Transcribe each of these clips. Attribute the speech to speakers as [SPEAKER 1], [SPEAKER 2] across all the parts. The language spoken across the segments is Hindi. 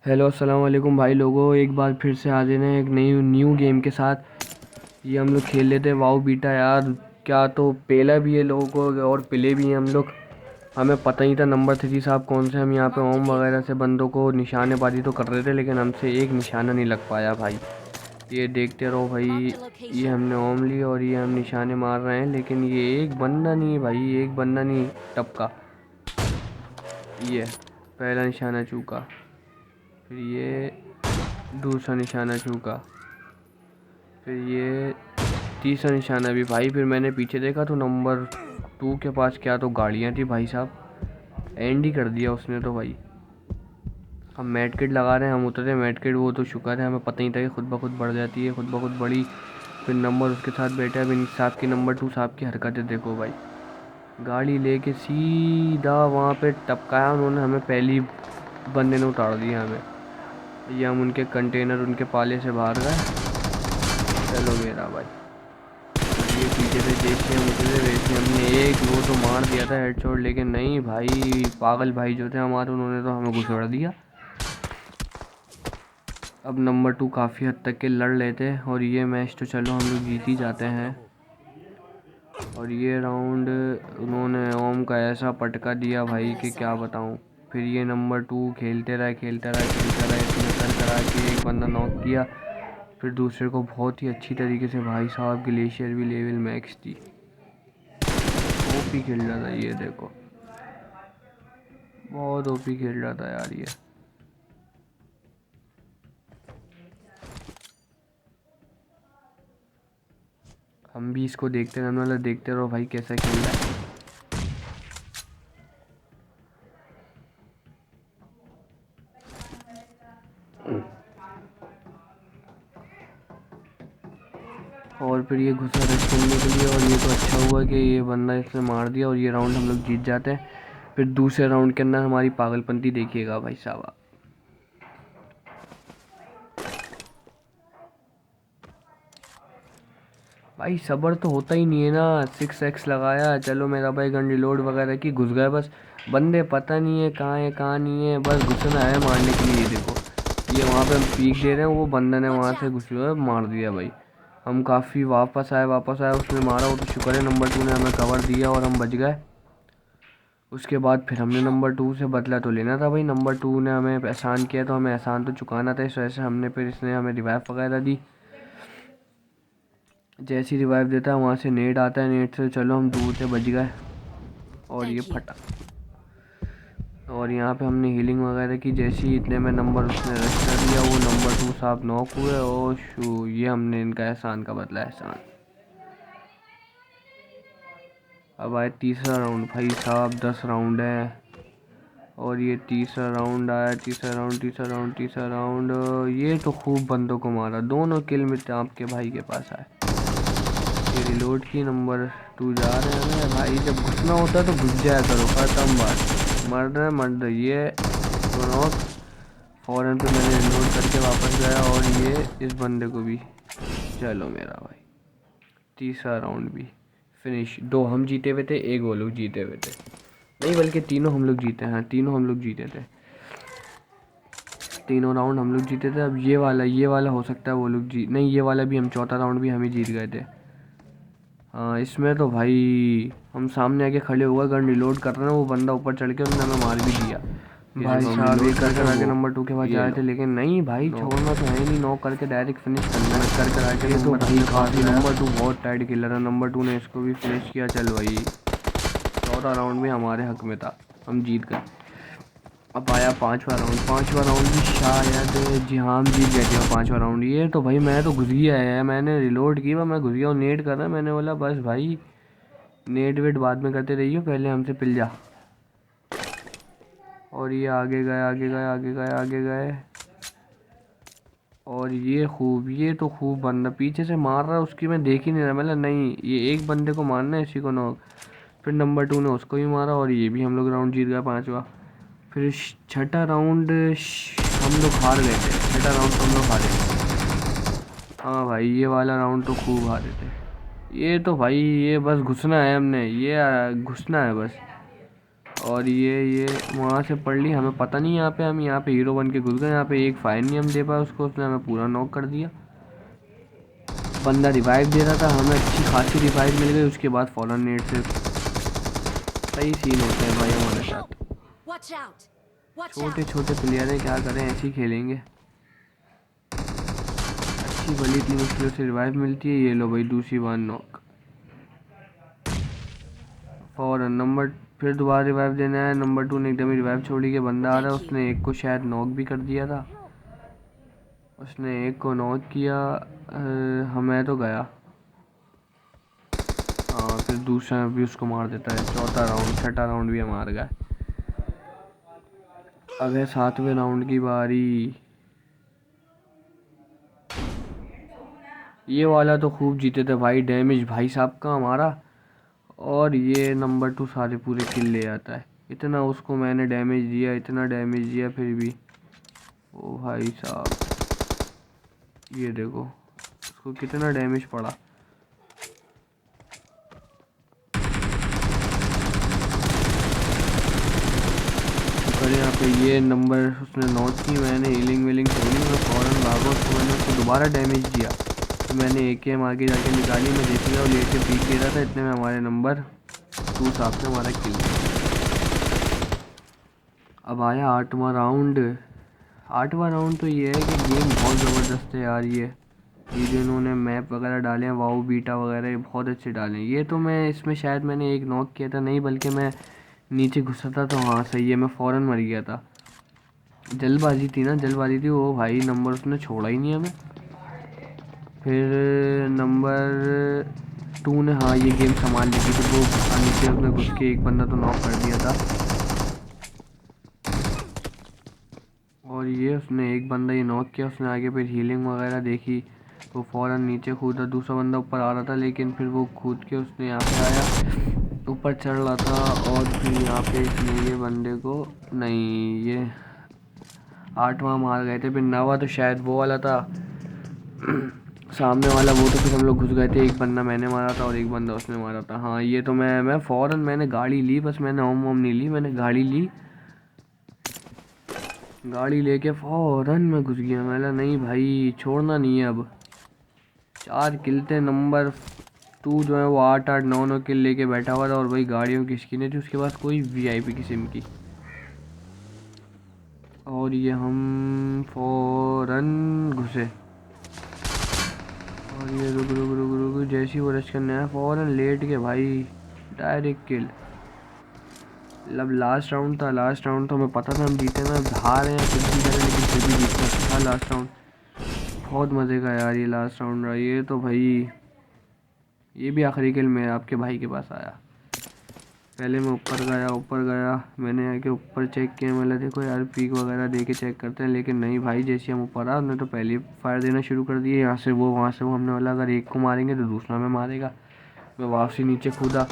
[SPEAKER 1] हेलो अस्सलाम वालेकुम भाई लोगों, एक बार फिर से आ जाना एक नई न्यू गेम के साथ। ये हम लोग खेल लेते हैं वाओ बीटा यार। क्या तो पेला भी है लोगों को और पिले भी हैं हम लोग। हमें पता ही था नंबर 3 साहब कौन से। हम यहाँ पे ओम वगैरह से बंदों को निशानेबाजी तो कर रहे थे, लेकिन हमसे एक निशाना नहीं लग पाया भाई। ये देखते रहो भाई। ये हमने ओम ली और ये हम निशाने मार रहे हैं, लेकिन ये एक बंदा नहीं है भाई, एक बंदा नहीं टपका। ये पहला निशाना चूका, फिर ये दूसरा निशाना चूका, फिर ये तीसरा निशाना भी भाई। फिर मैंने पीछे देखा तो नंबर 2 के पास क्या तो गाड़ियाँ थी भाई साहब। एंड ही कर दिया उसने तो भाई। हम मेड किट लगा रहे हैं, हम उतरे मेड किट, वो तो शुक्र है हमें पता ही था कि खुद ब खुद बढ़ जाती है, खुद ब खुद बढ़ी। फिर नंबर उसके साथ बैठे। अब इन साहब की नंबर 2 साहब की हरकतें देखो भाई। गाड़ी लेके सीधा वहाँ पे टपकाया उन्होंने हमें, पहली बंदे ने उतार दिया हमें। ये हम उनके कंटेनर उनके पाले से बाहर गए। चलो मेरा भाई। ये पीछे से जैसे हम उतरे वैसे हमने एक वो तो मार दिया था हेडशॉट, लेकिन नहीं भाई, पागल भाई जो थे हमारे उन्होंने तो हमें घुसड़ दिया। अब नंबर 2 काफ़ी हद तक के लड़ लेते और ये मैच तो चलो हम लोग जीत ही जाते हैं। और ये राउंड उन्होंने ओम का ऐसा पटका दिया भाई कि क्या बताऊं। फिर ये नंबर 2 खेलते रहे खेलते रहे खेलते रहे, इसने कर करा के एक बंदा नॉक किया। फिर दूसरे को बहुत ही अच्छी तरीके से भाई साहब ग्लेशियर भी लेवल मैक्स थी। ओपी खेल रहा था ये देखो, बहुत ओपी खेल रहा था यार ये। हम भी इसको देखते रहने वाला, देखते रहो भाई कैसा खेल रहा है। और फिर ये घुसा रश करने के लिए, और ये तो अच्छा हुआ कि ये बंदा इसने मार दिया और ये राउंड हम लोग जीत जाते हैं। फिर दूसरे राउंड के अंदर हमारी पागलपंती देखिएगा भाई साहब आप। भाई सब्र तो होता ही नहीं है ना। 6x लगाया, चलो मेरा भाई गन रिलोड वगैरह की, घुस गए बस। बंदे पता नहीं है कहाँ नहीं है, बस घुसना है मारने के लिए। ये देखो, ये वहाँ पे हम पीक दे रहे हैं, वो बंदे ने वहाँ से घुसे हुए मार दिया भाई। हम काफ़ी वापस आए, उसने मारा, वो तो शुक्र है नंबर 2 ने हमें कवर दिया और हम बच गए। उसके बाद फिर हमने नंबर 2 से बदला तो लेना था भाई। नंबर 2 ने हमें एहसान किया तो हमें एहसान तो चुकाना था, इस वजह से हमने फिर इसने हमें रिवाइव वगैरह दी। जैसी रिवाइव देता है वहाँ से नेट आता है, नेट से चलो हम दूर से बच गए और ये फटा। और यहाँ पे हमने हीलिंग वगैरह की, जैसी इतने में नंबर उसने रश कर दिया, वो नंबर 2 साहब नॉक हुए। और शू, ये हमने इनका एहसान का बदला एहसान। अब आए तीसरा राउंड भाई साहब, 10 राउंड है और ये तीसरा राउंड आया। तीसरा राउंड ये तो खूब बंदों को मारा, दोनों किल में आपके भाई के पास आए। ये रिलोड की, नंबर 2 जा रहे हैं भाई। जब घुसना होता है तो घुस जाया करो, खत्म बात। मर्द ये दोनों फौरन पे मैंने रिलोड करके वापस गया और ये इस बंदे को भी। चलो मेरा भाई, तीसरा राउंड भी फिनिश। 2 हम जीते हुए थे, 1 वो लोग जीते हुए थे, नहीं बल्कि तीनों हम लोग जीते हैं। तीनों हम लोग जीते थे, तीनों राउंड हम लोग जीते थे। अब ये वाला हो सकता है वो लोग जीत, नहीं ये वाला भी हम, चौथा राउंड भी हम ही जीत गए थे। हाँ इसमें तो भाई हम सामने आके खड़े हुए गन रिलोड कर रहे हैं, वो बंदा ऊपर चढ़ के उसने हमें मार भी दिया भाई साहब। ये कर आके नंबर 2 के पास जाए थे, लेकिन नहीं भाई छोड़ना तो है नहीं, नॉक करके डायरेक्ट फिनिश करना है। कर आके ये तो भाई काफ़ी, नंबर 2 बहुत टाइट किलर है। नंबर 2 ने इसको भी फिनिश किया। चल भाई, चौथा राउंड भी हमारे हक में था, हम जीत गए। अब आया पांचवा राउंड भी शायद, जी हाँ हम जीत गए थे पांचवा राउंड। ये तो भाई मैं तो घुस गया है, मैंने रिलोड की, मैं घुस गया हूँ, नेट कर रहा है। मैंने बोला बस भाई नेट वेट बाद में करते रहिए, पहले हमसे पिल जा। और ये आगे गए और ये तो खूब बंदा पीछे से मार रहा है, उसकी मैं देख ही नहीं रहा। मतलब नहीं, ये एक बंदे को मारना है, इसी को नॉक। फिर नंबर 2 ने उसको भी मारा और ये भी हम लोग राउंड जीत गए, पांचवा। फिर छठा राउंड हम लोग हार गए थे, छठा राउंड तो हम लोग हारे। हाँ भाई ये वाला राउंड तो खूब हारे थे। ये तो भाई ये बस घुसना है हमने, ये घुसना है बस। और ये वहाँ से पढ़ ली, हमें पता नहीं। हम यहाँ पे हीरो बन के घुस गए। यहाँ पे एक फायर नहीं हम दे पाए उसको, उसने हमें पूरा नॉक कर दिया। बंदा रिवाइव दे रहा था, हमें अच्छी खासी रिवाइव मिल गई। उसके बाद फॉलन नेट से सही सीन होते हैं भाई हमारे साथ। छोटे छोटे प्लेयर हैं, क्या करें, ऐसे ही खेलेंगे। अच्छी भली इतनी मुश्किलों से रिवाइव मिलती है। ये लो भाई दूसरी बार नॉक। फॉरन नंबर फिर दोबारा रिवाइव देना है। नंबर 2 ने एकदम ही रिवाइव छोड़ी के बंदा आ रहा है। उसने एक को शायद नॉक भी कर दिया था। उसने एक को नॉक किया। हमें तो गया। हाँ फिर दूसरा भी उसको मार देता है। चौथा राउंड, छठा राउंड भी हम हार गए। अब है 7वें राउंड की बारी। ये वाला तो खूब जीते थे भाई, डैमेज भाई साहब का हमारा। और ये नंबर 2 सारे पूरे किल ले आता है। इतना उसको मैंने डैमेज दिया, इतना डैमेज दिया फिर भी। ओ भाई साहब, ये देखो उसको कितना डैमेज पड़ा। शुक्र यहाँ पे ये नंबर उसने नॉक की। मैंने हीलिंग वीलिंग छोड़ी, मैं फ़ौरन भागा। उसको मैंने उसको दोबारा डैमेज दिया तो मैंने एक एम आगे जाके निकाली। मैं देख लिया और लेट के पीक दे रहा था। इतने में हमारे नंबर 2 साहब से हमारा किल। अब आया 8वां राउंड। 8वां राउंड तो ये है कि गेम बहुत ज़बरदस्त है यार। ये जो इन्होंने मैप वगैरह डाले हैं, वाओ बीटा वगैरह, ये बहुत अच्छे डाले हैं। ये तो मैं इसमें शायद मैंने एक नॉक किया था, नहीं बल्कि मैं नीचे घुसा था। तो हाँ सही है, मैं फ़ौरन मर गया था। जल्दबाजी थी ना, जल्दबाजी थी। वो भाई नंबर उसने छोड़ा ही नहीं हमें। फिर नंबर 2 ने हाँ ये गेम संभाल ली थी। तो वो नीचे उसने घुस के एक बंदा तो नॉक कर दिया था। और ये उसने एक बंदा ये नॉक किया। उसने आगे फिर हीलिंग वगैरह देखी तो फ़ौरन नीचे कूदा। दूसरा बंदा ऊपर आ रहा था लेकिन फिर वो कूद के उसने यहाँ पे आया, ऊपर चढ़ रहा था। और फिर यहाँ पे इसने ये बंदे को नहीं, ये 8वां मार गए थे। फिर 9वां तो शायद वो वाला था सामने वाला। वो तो फिर हम लोग घुस गए थे। एक बंदा मैंने मारा था और एक बंदा उसने मारा था। हाँ ये तो मैं फ़ौरन मैंने गाड़ी ली, बस मैंने होम वोम नहीं ली, मैंने गाड़ी ली। गाड़ी लेके फ़ौरन मैं घुस गया। मैंने नहीं भाई छोड़ना नहीं है अब। 4 किल थे। नंबर 2 जो है वो 8-8 9-9 किल लेके बैठा हुआ था। और भाई गाड़ियों की स्किनें थी उसके पास, कोई वीआईपी किस्म की। और ये हम फ़ौरन घुसे। और ये रुक रुक रुक रुक जैसे ही वो रश करने आया फ़ौरन लेट के भाई डायरेक्ट किल। मतलब लास्ट राउंड था। लास्ट राउंड तो हमें पता था हम जीते ना, हार हैं कुछ भी करें लेकिन फिर भी जीतना था लास्ट राउंड। बहुत मज़े का यार ये लास्ट राउंड रहा। ये तो भाई ये भी आखिरी किल में आपके भाई के पास आया। पहले मैं ऊपर गया मैंने आके ऊपर चेक किया। मतलब देखो यार पीक वगैरह दे के चेक करते हैं, लेकिन नहीं भाई जैसे हम ऊपर आए उन्होंने तो पहले ही फायर देना शुरू कर दिए। यहाँ से वो वहाँ से वो। हमने बोला अगर एक को मारेंगे तो दूसरा में मारेगा। मैं वापसी नीचे कूदा,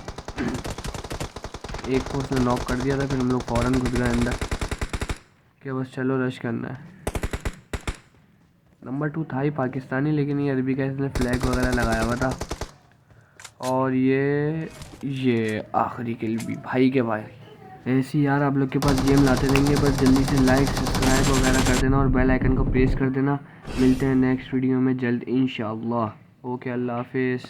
[SPEAKER 1] एक को उसने नॉक कर दिया था। फिर हम लोग फ़ौरन घुस गए अंदर कि बस चलो रश करना है। नंबर 2 था ही पाकिस्तानी, लेकिन ये अरबी का इसने फ्लैग वगैरह लगाया हुआ था। और ये आखिरी किल भी भाई के भाई। ऐसी यार आप लोग के पास गेम लाते रहेंगे, बस जल्दी से लाइक सब्सक्राइब वगैरह कर देना और बेल आइकन को प्रेस कर देना। मिलते हैं नेक्स्ट वीडियो में जल्द इंशाअल्लाह। ओके, अल्लाह हाफिज़।